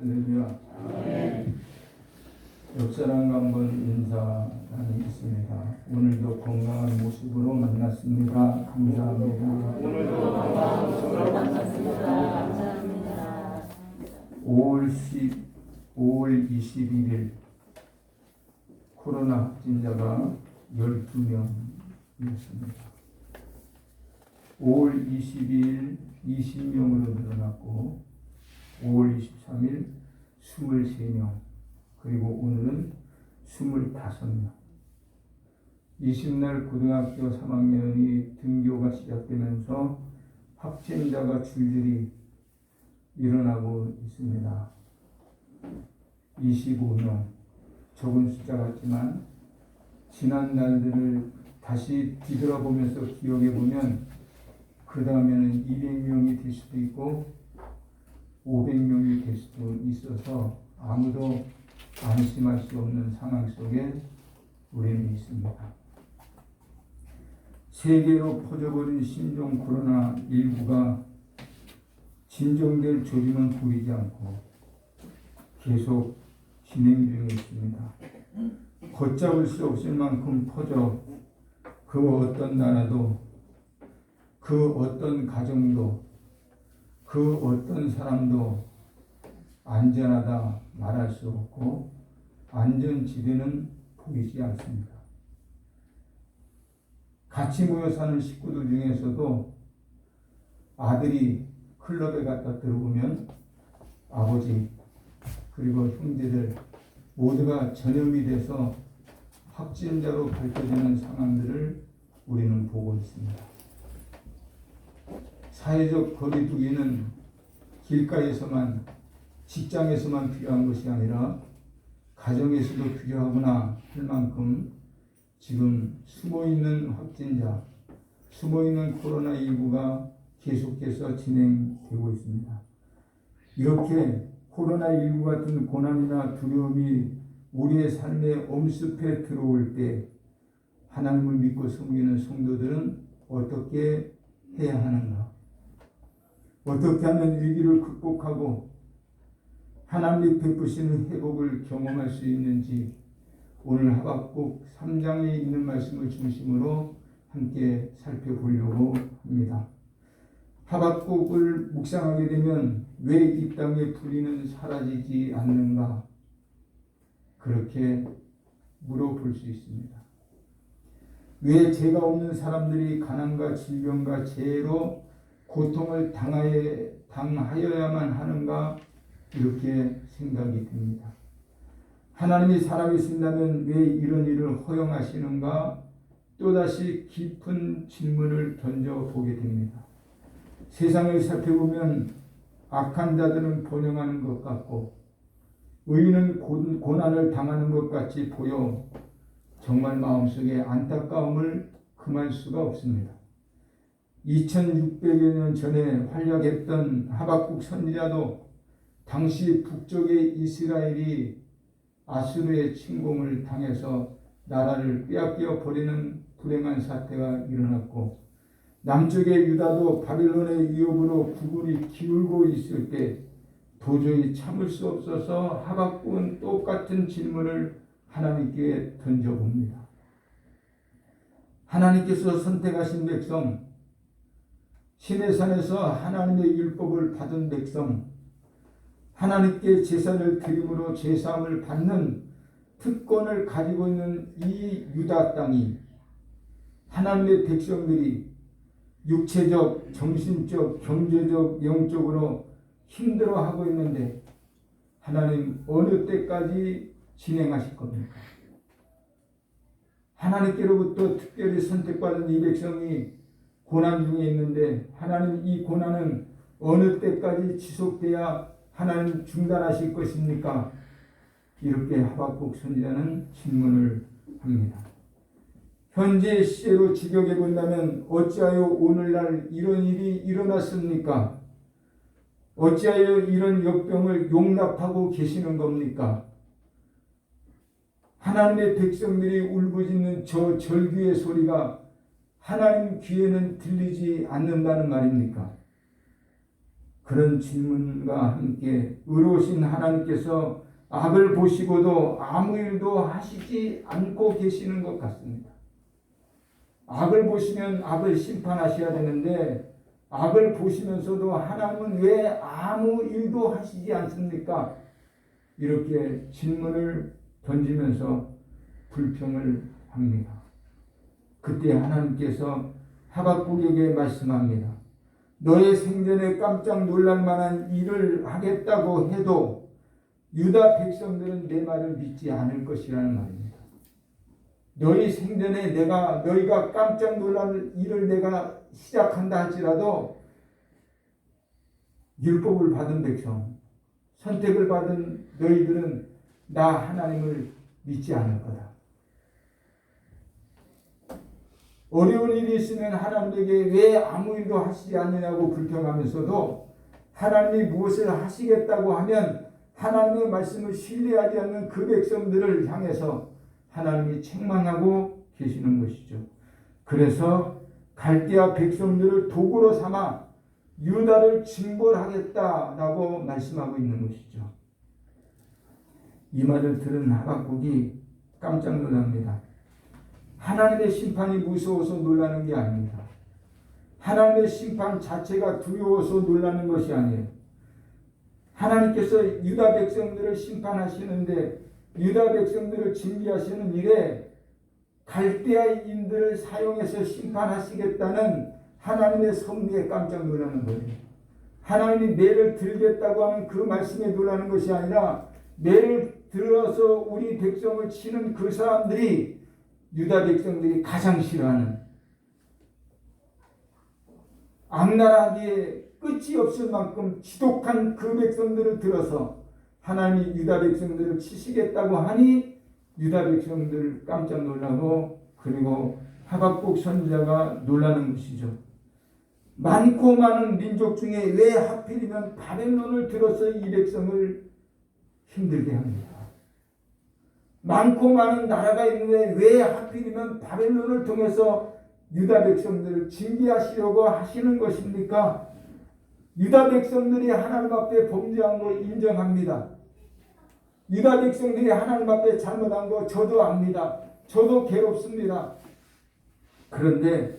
할렐루야. 옆 사람과 한번 인사 나누겠습니다. 오늘도 건강한 모습으로 만났습니다. 감사합니다. 오늘도 건강한 모습으로 만났습니다. 감사합니다. 5월 21일 코로나 확진자가 12명이었습니다. 5월 22일 20명으로 늘어났고 5월 23일 23명, 그리고 오늘은 25명. 20날 고등학교 3학년이 등교가 시작되면서 확진자가 줄줄이 일어나고 있습니다. 25명, 적은 숫자 같지만 지난 날들을 다시 뒤돌아보면서 기억해보면 그 다음에는 200명이 될 수도 있고 500명이 될 수도 있어서 아무도 안심할 수 없는 상황 속에 우리는 있습니다. 세계로 퍼져버린 신종 코로나19가 진정될 조짐은 보이지 않고 계속 진행 중에 있습니다. 걷잡을 수 없을 만큼 퍼져 그 어떤 나라도, 그 어떤 가정도, 그 어떤 사람도 안전하다 말할 수 없고 안전지대는 보이지 않습니다. 같이 모여 사는 식구들 중에서도 아들이 클럽에 갔다 들어오면 아버지 그리고 형제들 모두가 전염이 돼서 확진자로 밝혀지는 상황들을 우리는 보고 있습니다. 사회적 거리두기는 길가에서만, 직장에서만 필요한 것이 아니라 가정에서도 필요하구나 할 만큼 지금 숨어있는 확진자, 숨어있는 코로나19가 계속해서 진행되고 있습니다. 이렇게 코로나19 같은 고난이나 두려움이 우리의 삶에 엄습해 들어올 때 하나님을 믿고 섬기는 성도들은 어떻게 해야 하는가? 어떻게 하면 위기를 극복하고 하나님이 베푸시는 회복을 경험할 수 있는지 오늘 하박국 3장에 있는 말씀을 중심으로 함께 살펴보려고 합니다. 하박국을 묵상하게 되면 왜 이 땅의 불의는 사라지지 않는가? 그렇게 물어볼 수 있습니다. 왜 죄가 없는 사람들이 가난과 질병과 재해로 고통을 당하여야만 하는가? 이렇게 생각이 듭니다. 하나님이 살아계신다면 왜 이런 일을 허용하시는가? 또다시 깊은 질문을 던져보게 됩니다. 세상을 살펴보면 악한 자들은 번영하는 것 같고 의인은 고난을 당하는 것 같이 보여 정말 마음속에 안타까움을 금할 수가 없습니다. 2600여 년 전에 활약했던 하박국 선지자도 당시 북쪽의 이스라엘이 아수르의 침공을 당해서 나라를 빼앗겨 버리는 불행한 사태가 일어났고 남쪽의 유다도 바빌론의 위협으로 부글이 기울고 있을 때 도저히 참을 수 없어서 하박국은 똑같은 질문을 하나님께 던져봅니다. 하나님께서 선택하신 백성, 시내산에서 하나님의 율법을 받은 백성, 하나님께 제사를 드림으로 제사함을 받는 특권을 가지고 있는 이 유다 땅이 하나님의 백성들이 육체적, 정신적, 경제적, 영적으로 힘들어하고 있는데 하나님 어느 때까지 진행하실 겁니까? 하나님께로부터 특별히 선택받은 이 백성이 고난 중에 있는데 하나님 이 고난은 어느 때까지 지속돼야 하나님 중단하실 것입니까? 이렇게 하박국 선지자는 질문을 합니다. 현재 시대로 직역해 본다면 어찌하여 오늘날 이런 일이 일어났습니까? 어찌하여 이런 역병을 용납하고 계시는 겁니까? 하나님의 백성들이 울부짖는 저 절규의 소리가 하나님 귀에는 들리지 않는다는 말입니까? 그런 질문과 함께 의로우신 하나님께서 악을 보시고도 아무 일도 하시지 않고 계시는 것 같습니다. 악을 보시면 악을 심판하셔야 되는데 악을 보시면서도 하나님은 왜 아무 일도 하시지 않습니까? 이렇게 질문을 던지면서 불평을 합니다. 그때 하나님께서 하박국에게 말씀합니다. 너의 생전에 깜짝 놀랄 만한 일을 하겠다고 해도 유다 백성들은 내 말을 믿지 않을 것이라는 말입니다. 너희 생전에 너희가 깜짝 놀랄 일을 내가 시작한다 할지라도 율법을 받은 백성, 선택을 받은 너희들은 나 하나님을 믿지 않을 거다. 어려운 일이 있으면 하나님에게 왜 아무 일도 하시지 않느냐고 불평하면서도 하나님이 무엇을 하시겠다고 하면 하나님의 말씀을 신뢰하지 않는 그 백성들을 향해서 하나님이 책망하고 계시는 것이죠. 그래서 갈대아 백성들을 도구로 삼아 유다를 징벌하겠다라고 말씀하고 있는 것이죠. 이 말을 들은 하박국이 깜짝 놀랍니다. 하나님의 심판이 무서워서 놀라는 게 아닙니다. 하나님의 심판 자체가 두려워서 놀라는 것이 아니에요. 하나님께서 유다 백성들을 심판하시는데 유다 백성들을 징계하시는 일에 갈대아인들을 사용해서 심판하시겠다는 하나님의 섭리에 깜짝 놀라는 거예요. 하나님이 매를 들겠다고 하는 그 말씀에 놀라는 것이 아니라 매를 들어서 우리 백성을 치는 그 사람들이 유다 백성들이 가장 싫어하는 악랄하기에 끝이 없을 만큼 지독한 그 백성들을 들어서 하나님이 유다 백성들을 치시겠다고 하니 유다 백성들 깜짝 놀라고 그리고 하박국 선지자가 놀라는 것이죠. 많고 많은 민족 중에 왜 하필이면 바벨론을 들어서 이 백성을 힘들게 합니다. 많고 많은 나라가 있는데 왜 하필이면 바벨론을 통해서 유다 백성들을 징계하시려고 하시는 것입니까? 유다 백성들이 하나님 앞에 범죄한 거 인정합니다. 유다 백성들이 하나님 앞에 잘못한 거 저도 압니다. 저도 괴롭습니다. 그런데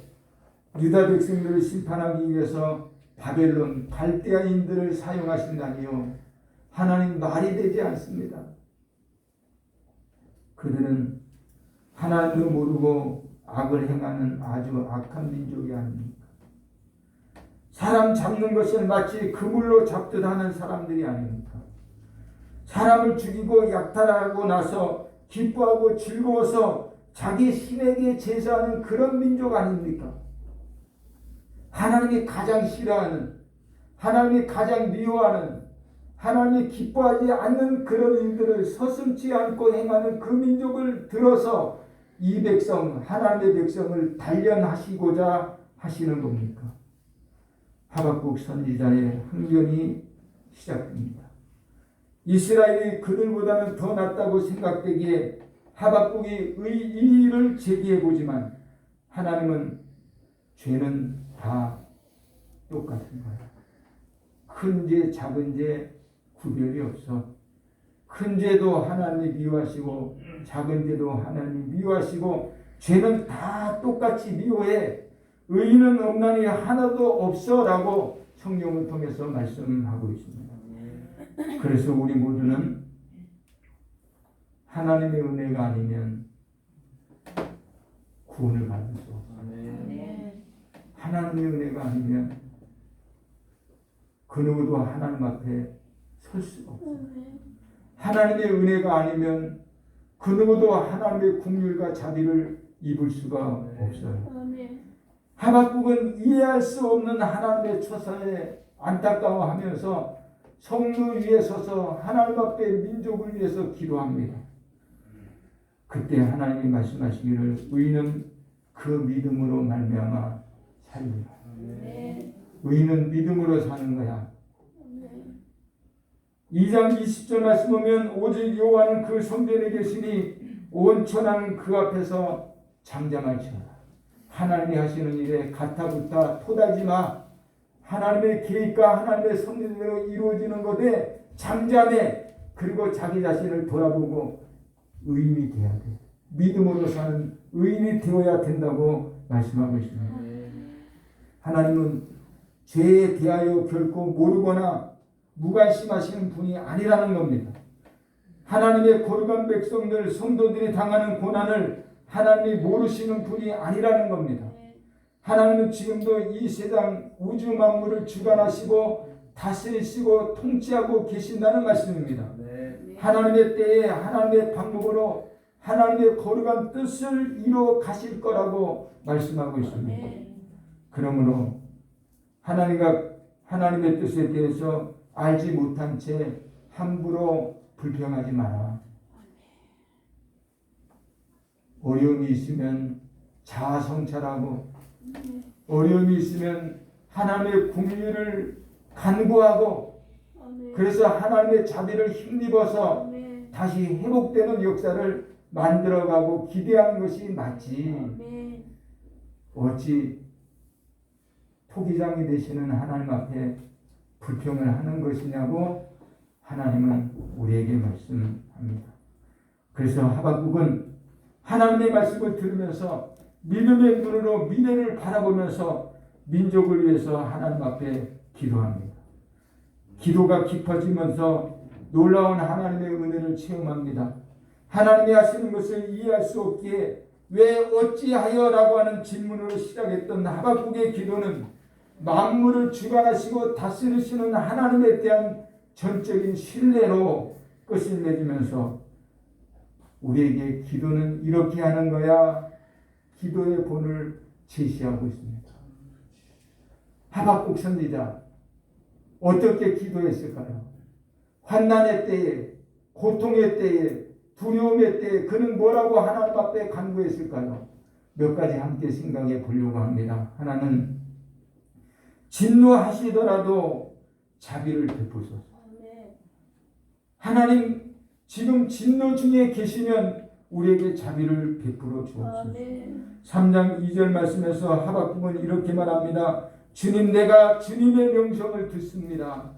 유다 백성들을 심판하기 위해서 바벨론 갈대아인들을 사용하신다니요. 하나님 말이 되지 않습니다. 그들은 하나님도 모르고 악을 행하는 아주 악한 민족이 아닙니까? 사람 잡는 것을 마치 그물로 잡듯 하는 사람들이 아닙니까? 사람을 죽이고 약탈하고 나서 기뻐하고 즐거워서 자기 신에게 제사하는 그런 민족 아닙니까? 하나님이 가장 싫어하는, 하나님이 가장 미워하는, 하나님이 기뻐하지 않는 그런 일들을 서슴지 않고 행하는 그 민족을 들어서 이 백성, 하나님의 백성을 단련하시고자 하시는 겁니까? 하박국 선지자의 항변이 시작됩니다. 이스라엘이 그들보다는 더 낫다고 생각되기에 하박국이 이의를 제기해 보지만 하나님은 죄는 다 똑같은 거예요. 큰 죄, 작은 죄 구별이 없어. 큰 죄도 하나님이 미워하시고 작은 죄도 하나님이 미워하시고 죄는 다 똑같이 미워해. 의인은 없나니 하나도 없어라고 성경을 통해서 말씀하고 있습니다. 그래서 우리 모두는 하나님의 은혜가 아니면 구원을 받을 수 없습니다. 하나님의 은혜가 아니면 그 누구도 하나님 앞에 설 수가 없습니다. 하나님의 은혜가 아니면 그 누구도 하나님의 긍휼과 자비를 입을 수가 없어요. 하박국은 이해할 수 없는 하나님의 처사에 안타까워하면서 성루 위에 서서 하나님 앞에 민족을 위해서 기도합니다. 그때 하나님이 말씀하시기를 의인은 그 믿음으로 말미암아 살리라. 의인은 믿음으로 사는 거야. 2장 20절 말씀 보면 오직 여호와는 그 성전에 계시니 온 천하는 그 앞에서 잠잠할지어다. 하나님이 하시는 일에 가타부타 토다지 마. 하나님의 계획과 하나님의 섭리대로 이루어지는 것에 잠잠해. 그리고 자기 자신을 돌아보고 의인이 되어야 돼. 믿음으로 사는 의인이 되어야 된다고 말씀하고 있습니다. 하나님은 죄에 대하여 결코 모르거나 무관심하시는 분이 아니라는 겁니다. 하나님의 거룩한 백성들, 성도들이 당하는 고난을 하나님이 모르시는 분이 아니라는 겁니다. 하나님은 지금도 이 세상 우주 만물을 주관하시고 다스리시고 통치하고 계신다는 말씀입니다. 하나님의 때에 하나님의 방법으로 하나님의 거룩한 뜻을 이루어 가실 거라고 말씀하고 있습니다. 그러므로 하나님의 뜻에 대해서 알지 못한 채 함부로 불평하지 마라. 어려움이 있으면 자아성찰하고 어려움이 있으면 하나님의 궁유를 간구하고 그래서 하나님의 자비를 힘입어서 다시 회복되는 역사를 만들어가고 기대하는 것이 맞지. 어찌 토기장이 되시는 하나님 앞에 불평을 하는 것이냐고 하나님은 우리에게 말씀합니다. 그래서 하박국은 하나님의 말씀을 들으면서 믿음의 눈으로 미래를 바라보면서 민족을 위해서 하나님 앞에 기도합니다. 기도가 깊어지면서 놀라운 하나님의 은혜를 체험합니다. 하나님이 하시는 것을 이해할 수 없기에 왜 어찌하여 라고 하는 질문으로 시작했던 하박국의 기도는 만물을 주관하시고 다스리시는 하나님에 대한 전적인 신뢰로 끝을 맺으면서 우리에게 기도는 이렇게 하는 거야 기도의 본을 제시하고 있습니다. 하박국 선지자 어떻게 기도했을까요? 환난의 때에, 고통의 때에, 두려움의 때에 그는 뭐라고 하나님 앞에 간구했을까요? 몇 가지 함께 생각해 보려고 합니다. 하나는 진노하시더라도 자비를 베푸소서. 하나님 지금 진노 중에 계시면 우리에게 자비를 베풀어 주옵소서. 3장 2절 말씀에서 하박국은 이렇게 말합니다. 주님, 내가 주님의 명령을 듣습니다.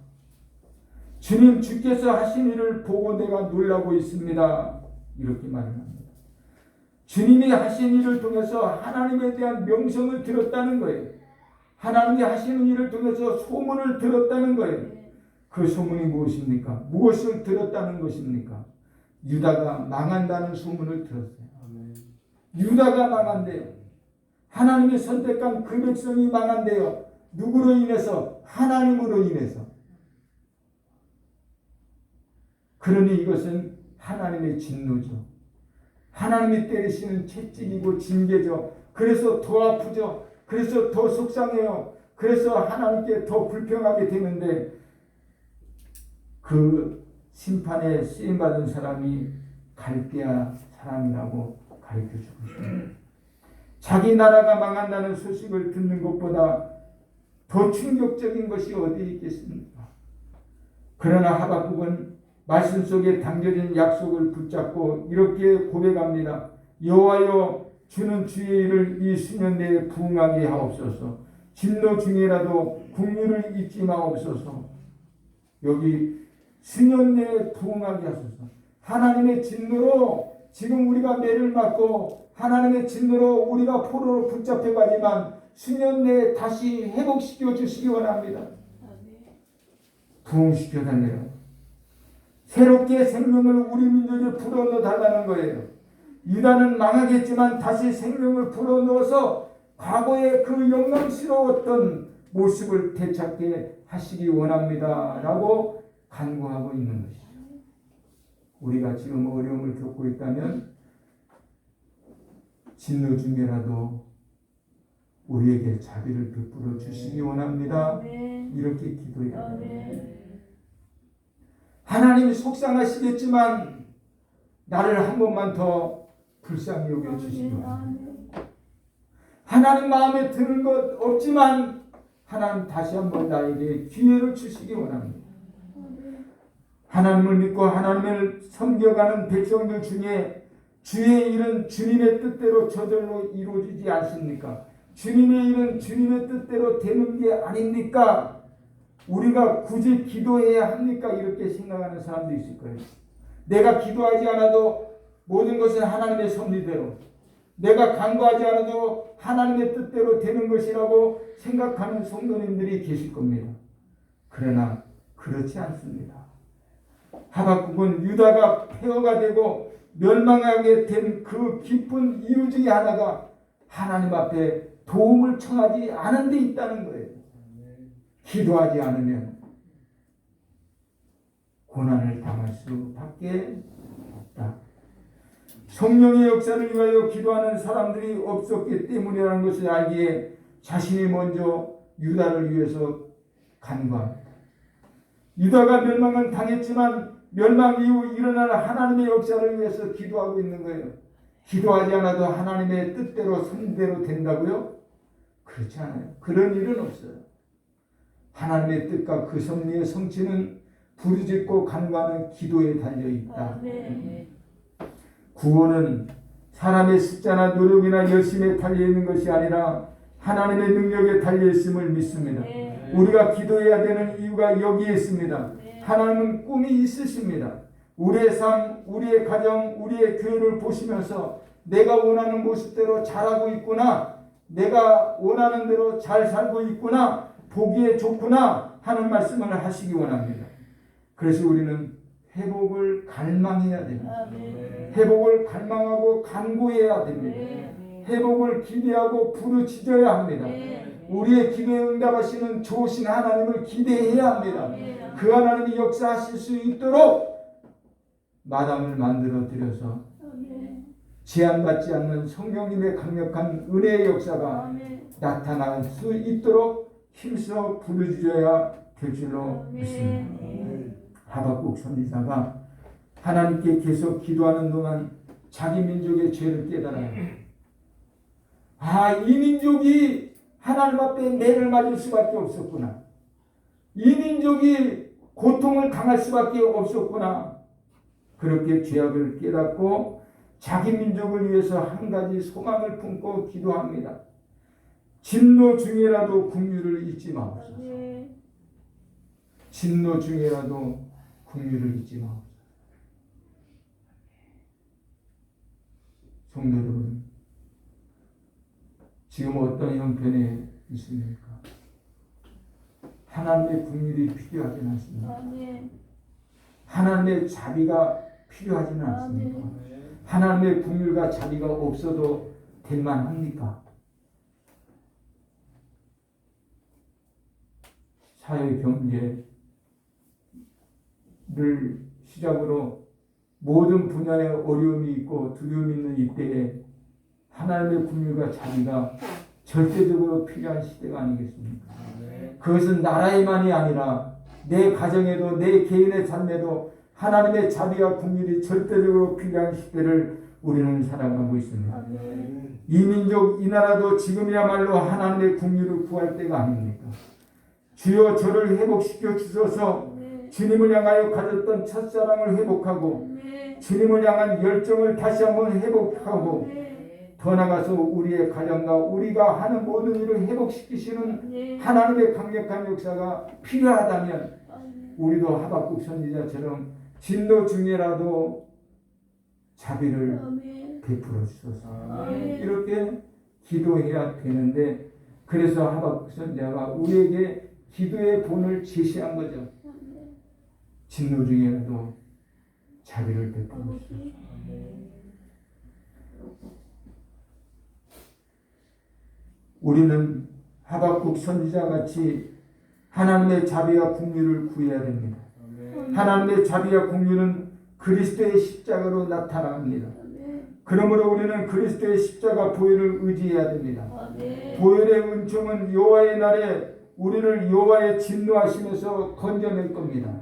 주님, 주께서 하신 일을 보고 내가 놀라고 있습니다. 이렇게 말합니다. 주님이 하신 일을 통해서 하나님에 대한 명성을 들었다는 거예요. 하나님이 하시는 일을 통해서 소문을 들었다는 거예요. 그 소문이 무엇입니까? 무엇을 들었다는 것입니까? 유다가 망한다는 소문을 들었어요. 유다가 망한대요. 하나님이 선택한 그 백성이 망한대요. 누구로 인해서? 하나님으로 인해서. 그러니 이것은 하나님의 진노죠. 하나님이 때리시는 채찍이고 징계죠. 그래서 더 아프죠. 그래서 더 속상해요. 그래서 하나님께 더 불평하게 되는데 그 심판에 쓰임받은 사람이 갈대아 사람이라고 가르쳐주고 있습니다. 자기 나라가 망한다는 소식을 듣는 것보다 더 충격적인 것이 어디 있겠습니까? 그러나 하박국은 말씀 속에 담겨진 약속을 붙잡고 이렇게 고백합니다. 여호와여, 주는 주의 일을 이 수년 내에 부응하게 하옵소서. 진노 중에라도 긍휼을 잊지 마옵소서. 여기 수년 내에 부응하게 하소서. 하나님의 진노로 지금 우리가 매를 맞고 하나님의 진노로 우리가 포로로 붙잡혀 가지만 수년 내에 다시 회복시켜 주시기 원합니다. 부흥시켜 달래요. 새롭게 생명을 우리 민족에 불어넣어 달라는 거예요. 유다는 망하겠지만 다시 생명을 불어넣어서 과거의 그 영광스러웠던 모습을 되찾게 하시기 원합니다. 라고 간구하고 있는 것이죠. 우리가 지금 어려움을 겪고 있다면 진노 중에라도 우리에게 자비를 베풀어 주시기 원합니다. 이렇게 기도해야 됩니다. 하나님이 속상하시겠지만 나를 한 번만 더 불쌍히 여겨 주시기 원합니다. 하나님 마음에 드는 것 없지만 하나님 다시 한번 나에게 기회를 주시기 원합니다. 하나님을 믿고 하나님을 섬겨가는 백성들 중에 주의 일은 주님의 뜻대로 저절로 이루어지지 않습니까? 주님의 일은 주님의 뜻대로 되는 게 아닙니까? 우리가 굳이 기도해야 합니까? 이렇게 생각하는 사람도 있을 거예요. 내가 기도하지 않아도 모든 것은 하나님의 섭리대로, 내가 간구하지 않아도 하나님의 뜻대로 되는 것이라고 생각하는 성도님들이 계실 겁니다. 그러나 그렇지 않습니다. 하박국은 유다가 폐허가 되고 멸망하게 된 그 깊은 이유 중에 하나가 하나님 앞에 도움을 청하지 않은 데 있다는 거예요. 기도하지 않으면 고난을 당할 수밖에 없다. 성령의 역사를 위하여 기도하는 사람들이 없었기 때문이라는 것을 알기에 자신이 먼저 유다를 위해서 간구합니다. 유다가 멸망은 당했지만 멸망 이후 일어날 하나님의 역사를 위해서 기도하고 있는 거예요. 기도하지 않아도 하나님의 뜻대로 선대로 된다고요? 그렇지 않아요. 그런 일은 없어요. 하나님의 뜻과 그 섭리의 성취는 부르짖고 간구하는 기도에 달려있다. 구원은 사람의 숫자나 노력이나 열심에 달려있는 것이 아니라 하나님의 능력에 달려있음을 믿습니다. 우리가 기도해야 되는 이유가 여기에 있습니다. 하나님은 꿈이 있으십니다. 우리의 삶, 우리의 가정, 우리의 교회를 보시면서 내가 원하는 모습대로 잘하고 있구나, 내가 원하는 대로 잘 살고 있구나, 보기에 좋구나 하는 말씀을 하시기 원합니다. 그래서 우리는 회복을 갈망해야 됩니다. 회복을 갈망하고 간구해야 됩니다. 회복을 기대하고 부르짖어야 합니다. 우리의 기도에 응답하시는 좋으신 하나님을 기대해야 합니다. 그 하나님이 역사하실 수 있도록 마당을 만들어 드려서 제한받지 않는 성령님의 강력한 은혜의 역사가 나타날 수 있도록 힘써 부르짖어야 될 줄로 믿습니다. 하박국 선지자가 하나님께 계속 기도하는 동안 자기 민족의 죄를 깨달아요. 이 민족이 하나님 앞에 매를 맞을 수밖에 없었구나. 이 민족이 고통을 당할 수밖에 없었구나. 그렇게 죄악을 깨닫고 자기 민족을 위해서 한 가지 소망을 품고 기도합니다. 진노 중에라도 긍휼을 잊지 마옵소서. 진노 중에라도 긍휼을 잊지 마옵소서. 성도 여러분, 지금 어떤 형편에 있습니까? 하나님의 긍휼이 필요하진 않습니다. 하나님의 자비가 필요하지는 않습니까? 하나님의 긍휼과 자비가 없어도 될 만합니까? 사회 경제를 시작으로 모든 분야에 어려움이 있고 두려움이 있는 이때에 하나님의 긍휼과 자비가 절대적으로 필요한 시대가 아니겠습니까? 그것은 나라에만이 아니라 내 가정에도 내 개인의 삶에도 하나님의 자비와 긍휼이 절대적으로 필요한 시대를 우리는 살아가고 있습니다. 이 민족, 이 나라도 지금이야말로 하나님의 긍휼을 구할 때가 아닙니까? 주여 저를 회복시켜 주소서. 주님을 향하여 가졌던 첫사랑을 회복하고 주님을 향한 열정을 다시 한번 회복하고 더 나아가서 우리의 가정과 우리가 하는 모든 일을 회복시키시는 하나님의 강력한 역사가 필요하다면 우리도 하박국 선지자처럼 진노 중에라도 자비를 베풀어 주소서. 이렇게 기도해야 되는데, 그래서 하박국 선지자가 우리에게 기도의 본을 제시한 거죠. 진노 중에라도 자비를 베풀어 주소서. 우리는 하박국 선지자 같이 하나님의 자비와 긍휼을 구해야 됩니다. 하나님의 자비와 긍휼은 그리스도의 십자가로 나타납니다. 그러므로 우리는 그리스도의 십자가 보혈을 의지해야 됩니다. 보혈의 은총은 여호와의 날에 우리를 여호와의 진노하시면서 건져낼 겁니다.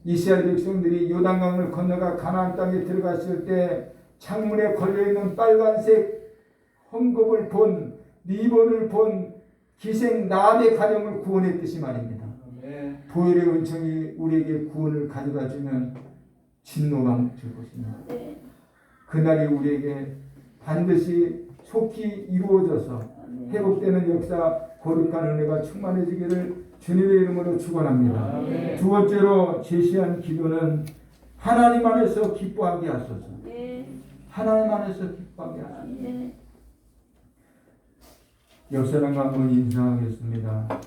이스라엘 백성들이 요단강을 건너가 가나안 땅에 들어갔을 때 창문에 걸려있는 빨간색 헝겊을 본, 리본을 본 기생 나합의 가정을 구원했듯이 말입니다. 보혈의 은총이 우리에게 구원을 가져다주면 진노가 멈출 것입니다. 그날이 우리에게 반드시 속히 이루어져서 회복되는 역사, 거룩한 은혜가 충만해지기를 주님의 이름으로 축원합니다. 네. 두 번째로 제시한 기도는 하나님 안에서 기뻐하게 하소서. 네. 하나님 안에서 기뻐하게 하소서. 네. 옆 사람과 한번 인사하겠습니다.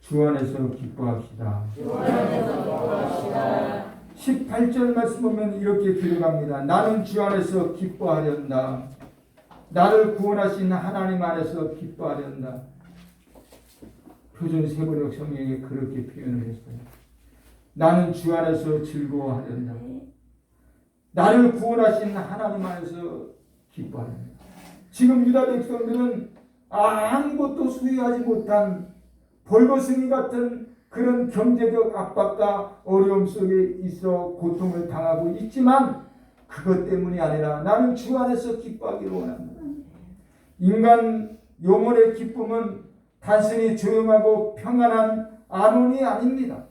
주 안에서 기뻐합시다. 주 안에서 기뻐합시다. 18절 말씀 보면 이렇게 기록합니다. 나는 주 안에서 기뻐하련다. 나를 구원하신 하나님 안에서 기뻐하련다. 표준 세번역 성경에 그렇게 표현을 했어요. 나는 주 안에서 즐거워하련다. 나를 구원하신 하나님 안에서 기뻐하련다. 지금 유다 백성들은 아무것도 소유하지 못한 벌거숭이 같은 그런 경제적 압박과 어려움 속에 있어 고통을 당하고 있지만 그것 때문이 아니라 나는 주 안에서 기뻐하기를 원합니다. 인간 영혼의 기쁨은 단순히 조용하고 평안한 안온이 아닙니다.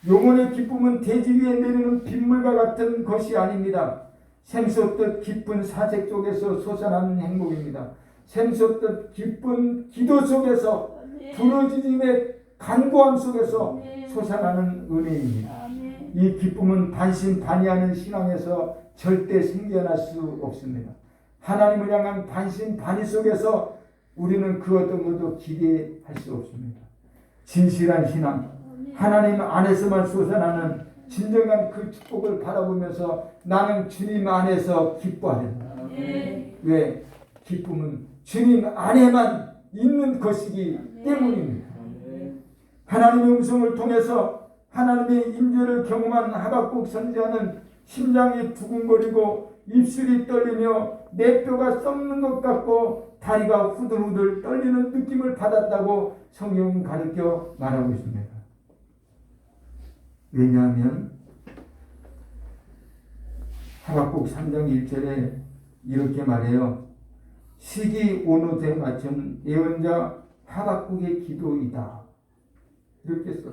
영혼의 기쁨은 대지 위에 내리는 빗물과 같은 것이 아닙니다. 샘솟듯 깊은 사색 속에서 솟아나는 행복입니다. 샘솟듯 깊은 기도 속에서 부르짖음의 간구함 속에서 솟아나는 은혜입니다. 이 기쁨은 반신반의하는 신앙에서 절대 생겨날 수 없습니다. 하나님을 향한 반신반의 속에서 우리는 그 어떤 것도 기대할 수 없습니다. 진실한 신앙, 하나님 안에서만 솟아나는 진정한 그 축복을 바라보면서 나는 주님 안에서 기뻐하련다. 왜? 기쁨은 주님 안에만 있는 것이기 때문입니다. 하나님의 음성을 통해서 하나님의 임재를 경험한 하박국 선지자는 심장이 두근거리고 입술이 떨리며 내 뼈가 썩는 것 같고 다리가 후들후들 떨리는 느낌을 받았다고 성경은 가르쳐 말하고 있습니다. 왜냐하면 하박국 3장 1절에 이렇게 말해요. 시기 온옷에 맞춘 예언자 하박국의 기도이다. 이렇게 써.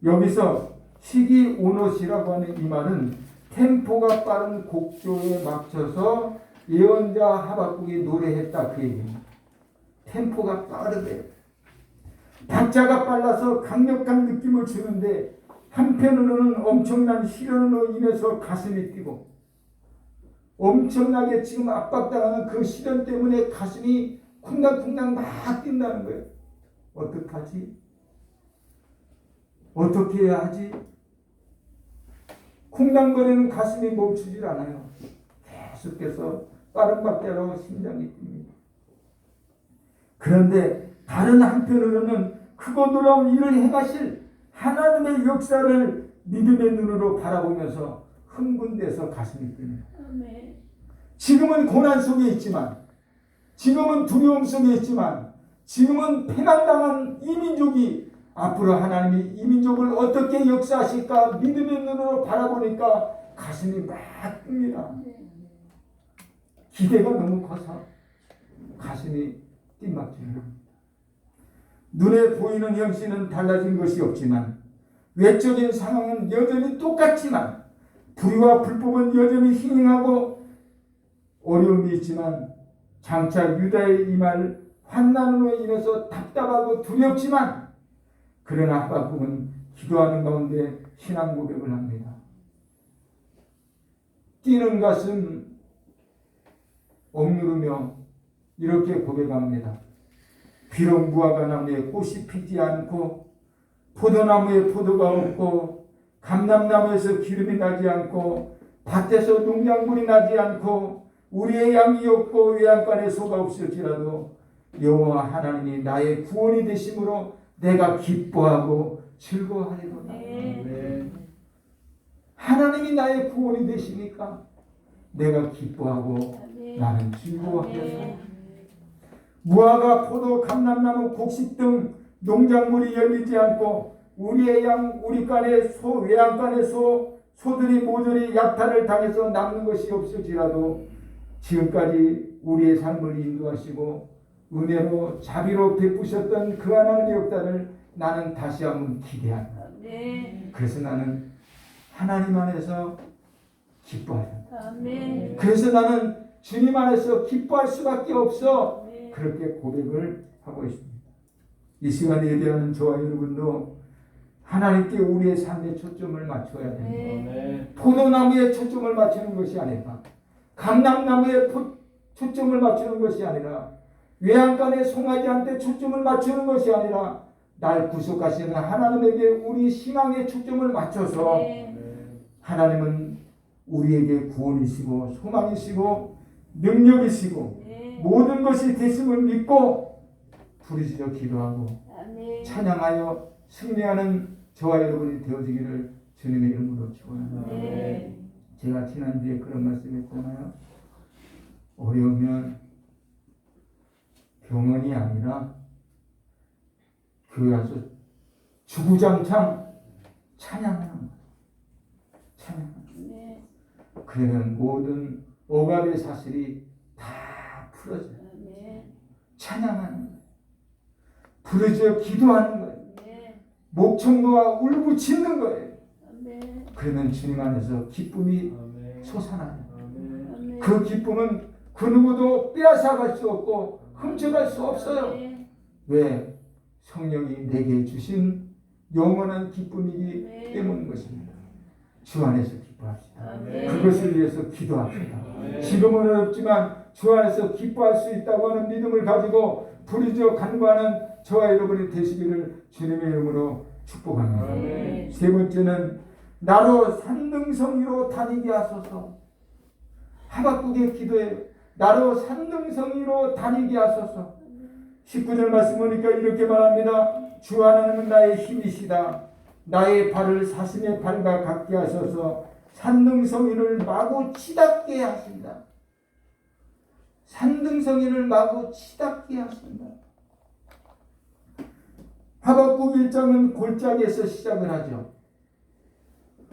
여기서 시기 온옷이라고 하는 이 말은 템포가 빠른 곡조에 맞춰서 예언자 하박국이 노래했다 그 얘기입니다. 템포가 빠르대. 박자가 빨라서 강력한 느낌을 주는데 한편으로는 엄청난 시련으로 인해서 가슴이 뛰고 엄청나게 지금 압박당하는 그 시련 때문에 가슴이 쿵당쿵당 막 뛴다는 거예요. 어떡하지? 어떻게 해야 하지? 쿵당거리는 가슴이 멈추질 않아요. 계속해서 빠른 박자로 심장이 뜁니다. 그런데 다른 한편으로는 크고 놀라운 일을 행하실 하나님의 역사를 믿음의 눈으로 바라보면서 흥분돼서 가슴이 뛰니다. 지금은 고난 속에 있지만, 지금은 두려움 속에 있지만, 지금은 패망당한 이 민족이 앞으로 하나님이 이 민족을 어떻게 역사하실까 믿음의 눈으로 바라보니까 가슴이 막 뜹니다. 기대가 너무 커서 가슴이 띵박집니다. 눈에 보이는 형식은 달라진 것이 없지만 외적인 상황은 여전히 똑같지만 불의와 불법은 여전히 희행하고 어려움이 있지만 장차 유다의 임할 환난으로 인해서 답답하고 두렵지만 그러나 하박국은 기도하는 가운데 신앙 고백을 합니다. 뛰는 가슴 억누르며 이렇게 고백합니다. 비록 무화과 나무에 꽃이 피지 않고 포도나무에 포도가 없고 감람나무에서 기름이 나지 않고 밭에서 농작물이 나지 않고 우리의 양이 없고 외양간에 소가 없을지라도 여호와 하나님이 나의 구원이 되심으로 내가 기뻐하고 즐거워하리로다. 하나님이 나의 구원이 되시니까 내가 기뻐하고 나는 즐거워하겠다. 무화과, 포도, 감람나무, 곡식 등 농작물이 열리지 않고 우리의 양, 우리 간의 소, 외양간의 소들이 모조리 약탈을 당해서 남는 것이 없을지라도 지금까지 우리의 삶을 인도하시고 은혜로 자비로 베푸셨던 그 하나님의 역사를 나는 다시 한번 기대한다. 그래서 나는 하나님 안에서 기뻐한다. 그래서 나는 주님 안에서 기뻐할 수밖에 없어. 그렇게 고백을 하고 있습니다. 이 시간에 예배하는 저와 여러분도 하나님께 우리의 삶의 초점을 맞춰야 됩니다. 포도나무에 초점을 맞추는 것이 아니라 감람나무에 초점을 맞추는 것이 아니라 외양간의 송아지한테 초점을 맞추는 것이 아니라 날 구속하시는 하나님에게 우리 신앙의 초점을 맞춰서 하나님은 우리에게 구원이시고 소망이시고 능력이시고 모든 것이 되심을 믿고 부르짖어 기도하고 찬양하여 승리하는 저와 여러분이 되어지기를 주님의 이름으로 축원합니다. 제가 지난주에 그런 말씀했잖아요. 어려우면 병원이 아니라 교회 와서 주구장창 찬양하는 거예요. 찬양하는 거예요. 그러면 모든 억압의 사실이 다 풀어져요. 찬양하는 거예요. 부르짖어 기도하는 거예요. 목청도와 울부짖는 거예요. 그러면 주님 안에서 기쁨이 솟아나요. 그 기쁨은 그 누구도 빼앗아갈 수 없고 훔쳐갈 수 없어요. 왜? 성령이 내게 주신 영원한 기쁨이기 때문인 것입니다. 주 안에서 기뻐합시다. 그것을 위해서 기도합시다. 지금은 어렵지만 주 안에서 기뻐할 수 있다고 하는 믿음을 가지고 부르짖어 간구하는 저와 여러분이 되시기를 주님의 이름으로 축복합니다. 세 번째는 나로 산등성이로 다니게 하소서. 하박국의 기도에 나로 산등성이로 다니게 하소서. 19절 말씀 보니까 이렇게 말합니다. 주 하나님은 나의 힘이시다. 나의 발을 사슴의 발과 같게 하셔서 산등성이를 마구 치닫게 하신다. 산등성이를 마구 치닫게 하신다. 하박국 1장은 골짜기에서 시작을 하죠.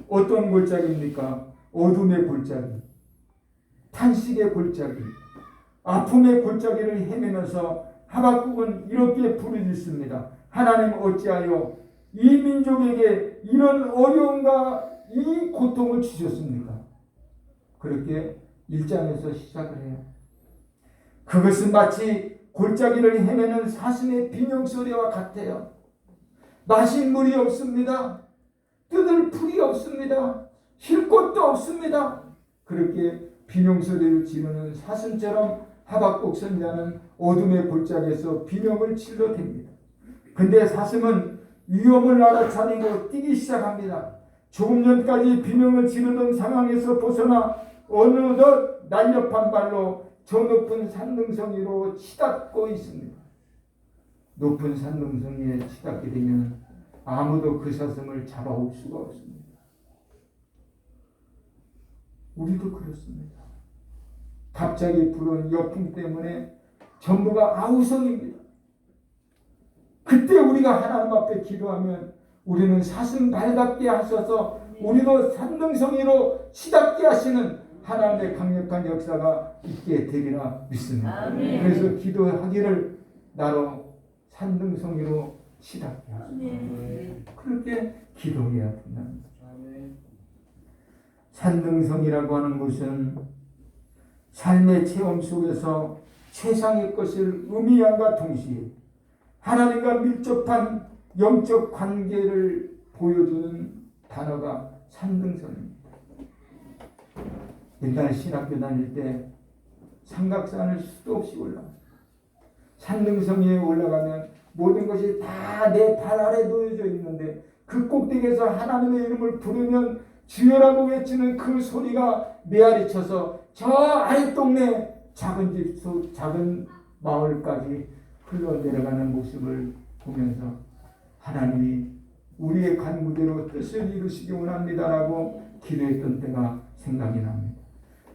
어떤 골짜기입니까? 어둠의 골짜기, 탄식의 골짜기, 아픔의 골짜기를 헤매면서 하박국은 이렇게 부르짖습니다. 하나님 어찌하여 이 민족에게 이런 어려움과 이 고통을 주셨습니까? 그렇게 1장에서 시작을 해요. 그것은 마치 골짜기를 헤매는 사슴의 비명소리와 같아요. 마실 물이 없습니다. 뜯을 풀이 없습니다. 쉴 곳도 없습니다. 그렇게 비명소리를 지르는 사슴처럼 하박국 선지자는 어둠의 골짜기에서 비명을 질러댑니다. 근데 사슴은 위험을 알아차리고 뛰기 시작합니다. 조금 전까지 비명을 지르던 상황에서 벗어나 어느덧 날렵한 발로 저 높은 산등성이로 치닫고 있습니다. 높은 산등성이에 치닫게 되면 아무도 그 사슴을 잡아올 수가 없습니다. 우리도 그렇습니다. 갑자기 불은 역풍 때문에 전부가 아우성입니다. 그때 우리가 하나님 앞에 기도하면 우리는 사슴 발같게 하셔서 우리도 산등성이로 치닫게 하시는 하나님의 강력한 역사가 있게 되리라 믿습니다. 아멘. 그래서 기도하기를 나로 산등성이로 치닫게 하소서. 그렇게 기도해야 된답니다. 산등성이라고 하는 것은 삶의 체험 속에서 최상의 것을 의미함과 동시에 하나님과 밀접한 영적 관계를 보여주는 단어가 산등성입니다. 옛날 신학교 다닐 때 삼각산을 수도 없이 올라갔어요. 산등성에 올라가면 모든 것이 다 내 발 아래 놓여져 있는데 그 꼭대기에서 하나님의 이름을 부르면 주여라고 외치는 그 소리가 메아리쳐서 저 아랫동네 작은 집, 작은 마을까지 흘러내려가는 모습을 보면서 하나님이 우리의 간구대로 뜻을 이루시기 원합니다라고 기도했던 때가 생각이 납니다.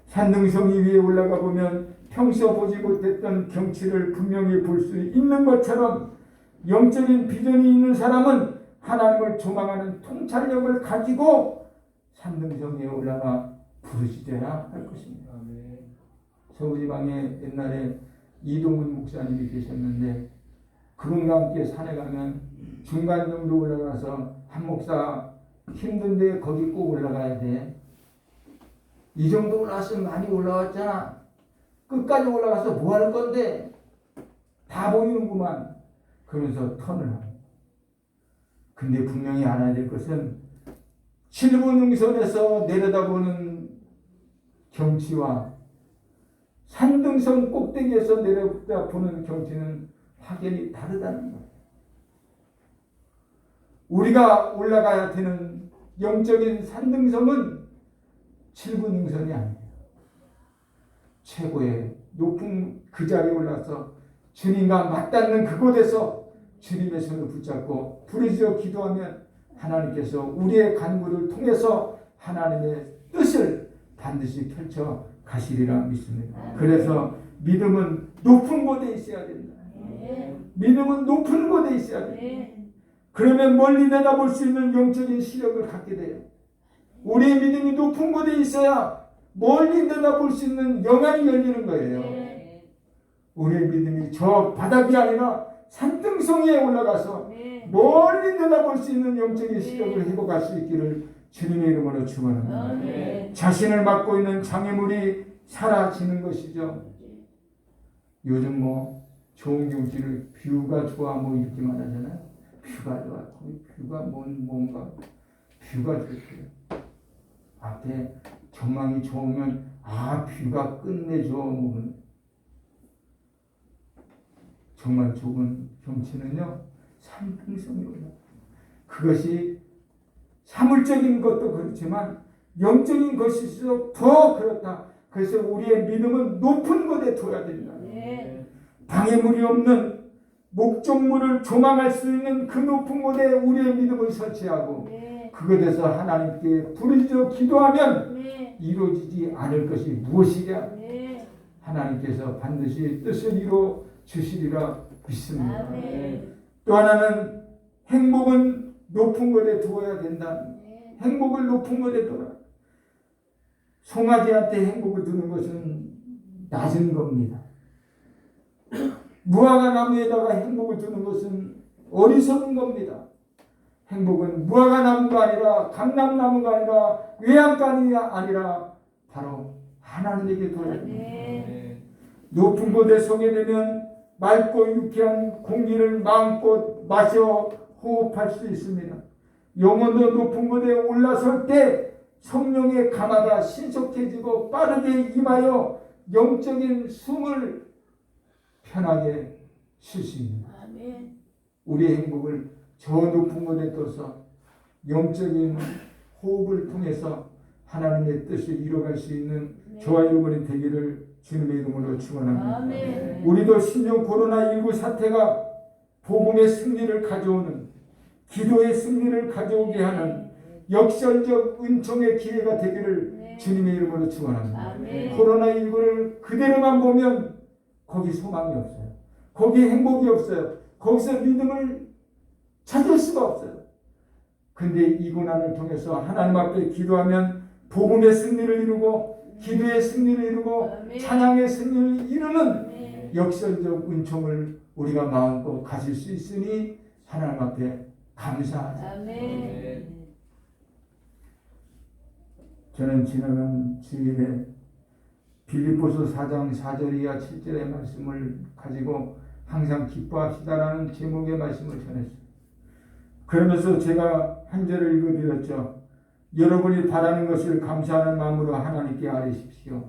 산등성이 위에 올라가 보면 평소 보지 못했던 경치를 분명히 볼 수 있는 것처럼 영적인 비전이 있는 사람은 하나님을 조망하는 통찰력을 가지고 산등성에 올라가 부르짖어야 할 것입니다. 서울지방에 옛날에 이동훈 목사님이 계셨는데 그분과 함께 산에 가면 중간 정도 올라가서 한 목사 힘든데 거기 꼭 올라가야 돼. 이 정도 올라왔으면 많이 올라왔잖아. 끝까지 올라가서 뭐 할 건데? 다 보이는구만. 그러면서 턴을 합니다. 근데 분명히 알아야 될 것은 칠부 능선에서 내려다보는 경치와 산등성 꼭대기에서 내려다보는 경치는 확연히 다르다는 거예요. 우리가 올라가야 되는 영적인 산등성은 칠부 능선이 아니에요. 최고의 높은 그 자리에 올라서 주님과 맞닿는 그곳에서 주님의 손을 붙잡고 부르짖어 기도하면 하나님께서 우리의 간구를 통해서 하나님의 뜻을 반드시 펼쳐 가시리라 믿습니다. 그래서 믿음은 높은 곳에 있어야 된다. 믿음은 높은 곳에 있어야 된다. 그러면 멀리 내다볼 수 있는 영적인 시력을 갖게 돼요. 우리의 믿음이 높은 곳에 있어야 멀리 내다볼 수 있는 영안이 열리는 거예요. 우리의 믿음이 저 바닥이 아니라 산등성에 올라가서 멀리 내다볼 수 있는 영적인 시력을 회복할 수 있기를 주님의 이름으로 축원합니다. 자신을 맡고 있는 장애물이 사라지는 것이죠. 요즘 뭐 좋은 경치를 뷰가 좋아 뭐 이렇게 말하잖아요. 뷰가 좋아. 뷰가 뭔가 뷰가 좋대요. 앞에 전망이 좋으면 뷰가 끝내줘. 뭐 정말 좋은 경치는요 산등성이 올라. 그것이 사물적인 것도 그렇지만 영적인 것일수록 더 그렇다. 그래서 우리의 믿음은 높은 곳에 둬야 된다. 방해물이 없는 목적물을 조망할 수 있는 그 높은 곳에 우리의 믿음을 설치하고 그곳에서 하나님께 부르짖어 기도하면 이루어지지 않을 것이 무엇이냐? 하나님께서 반드시 뜻을 이루어 주시리라 믿습니다. 또 하나는 행복은 높은 곳에 두어야 된다. 행복을 높은 곳에 둬라. 송아지한테 행복을 두는 것은 낮은 겁니다. 무화과 나무에다가 행복을 두는 것은 어리석은 겁니다. 행복은 무화과 나무가 아니라 감람나무가 아니라 외양간이 아니라 바로 하나님에게 둬야 됩니다. 높은 곳에 서게 되면 맑고 유쾌한 공기를 마음껏 마셔 호흡할 수 있습니다. 영혼도 높은 곳에 올라설 때 성령의 감화가 신속해지고 빠르게 임하여 영적인 숨을 편하게 쉴 수 있는 우리의 행복을 저 높은 곳에 둬서 영적인 호흡을 통해서 하나님의 뜻을 이뤄갈 수 있는 저와 여러분이 되기를 주님의 이름으로 축원합니다. 우리도 신종 코로나19 사태가 복음의 승리를 가져오는 기도의 승리를 가져오게 하는 역설적 은총의 기회가 되기를 주님의 이름으로 축원합니다. 코로나19를 그대로만 보면 거기 소망이 없어요. 거기 행복이 없어요. 거기서 믿음을 찾을 수가 없어요. 근데 이 고난을 통해서 하나님 앞에 기도하면 복음의 승리를 이루고 기도의 승리를 이루고 찬양의 승리를 이루는 역설적 은총을 우리가 마음껏 가질 수 있으니 하나님 앞에 감사하자. 저는 지나간 주일에 빌립보서 4장 4절 이하 7절의 말씀을 가지고 항상 기뻐합시다라는 제목의 말씀을 전했어요. 그러면서 제가 한 절을 읽어드렸죠. 여러분이 바라는 것을 감사하는 마음으로 하나님께 아뢰십시오.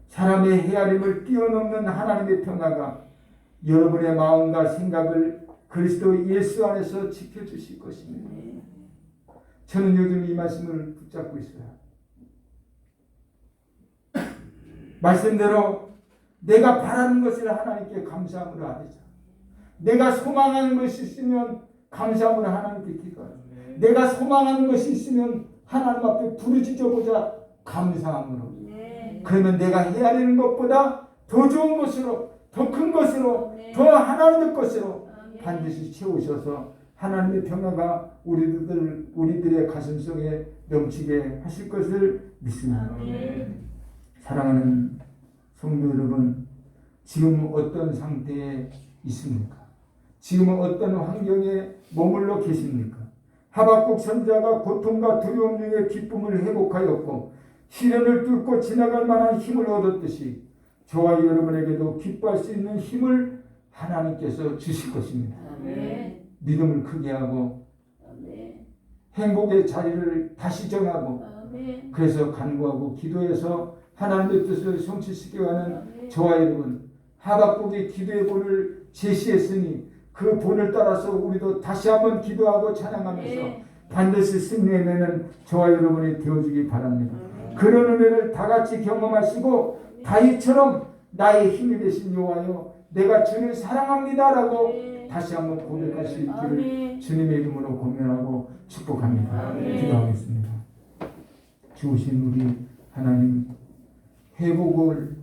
사람의 헤아림을 뛰어넘는 하나님의 평화가 여러분의 마음과 생각을 그리스도 예수 안에서 지켜주실 것입니다. 저는 요즘 이 말씀을 붙잡고 있어요. 말씀대로 내가 바라는 것을 하나님께 감사함으로 아뢰자. 내가 소망하는 것이 있으면 감사함으로 하나님께 기도하자. 내가 소망하는 것이 있으면 하나님 앞에 부르짖어 보자. 감사함으로. 그러면 내가 헤아리는 것보다 더 좋은 것으로, 더 큰 것으로, 더 하나님의 것으로 반드시 채우셔서 하나님의 평화가 우리들의 가슴속에 넘치게 하실 것을 믿습니다. 사랑하는 성도 여러분, 지금 어떤 상태에 있습니까? 지금 어떤 환경에 머물러 계십니까? 하박국 선지자가 고통과 두려움 중에 기쁨을 회복하였고 시련을 뚫고 지나갈 만한 힘을 얻었듯이 저와 여러분에게도 기뻐할 수 있는 힘을 하나님께서 주실 것입니다. 아멘. 믿음을 크게 하고 아멘. 행복의 자리를 다시 정하고 아멘. 그래서 간구하고 기도해서 하나님의 뜻을 성취시켜가는 아멘. 저와 여러분, 하박국의 기도의 본을 제시했으니 그 본을 따라서 우리도 다시 한번 기도하고 찬양하면서 아멘. 반드시 승리해내는 저와 여러분이 되어주기 바랍니다. 아멘. 그런 은혜를 다 같이 경험하시고 다윗처럼 나의 힘이 되신 여호와여 내가 주를 사랑합니다라고 아멘. 다시 한번 고백할 수 있기를 아멘. 주님의 이름으로 고면하고 축복합니다. 아멘. 기도하겠습니다. 주신 우리 하나님, 회복을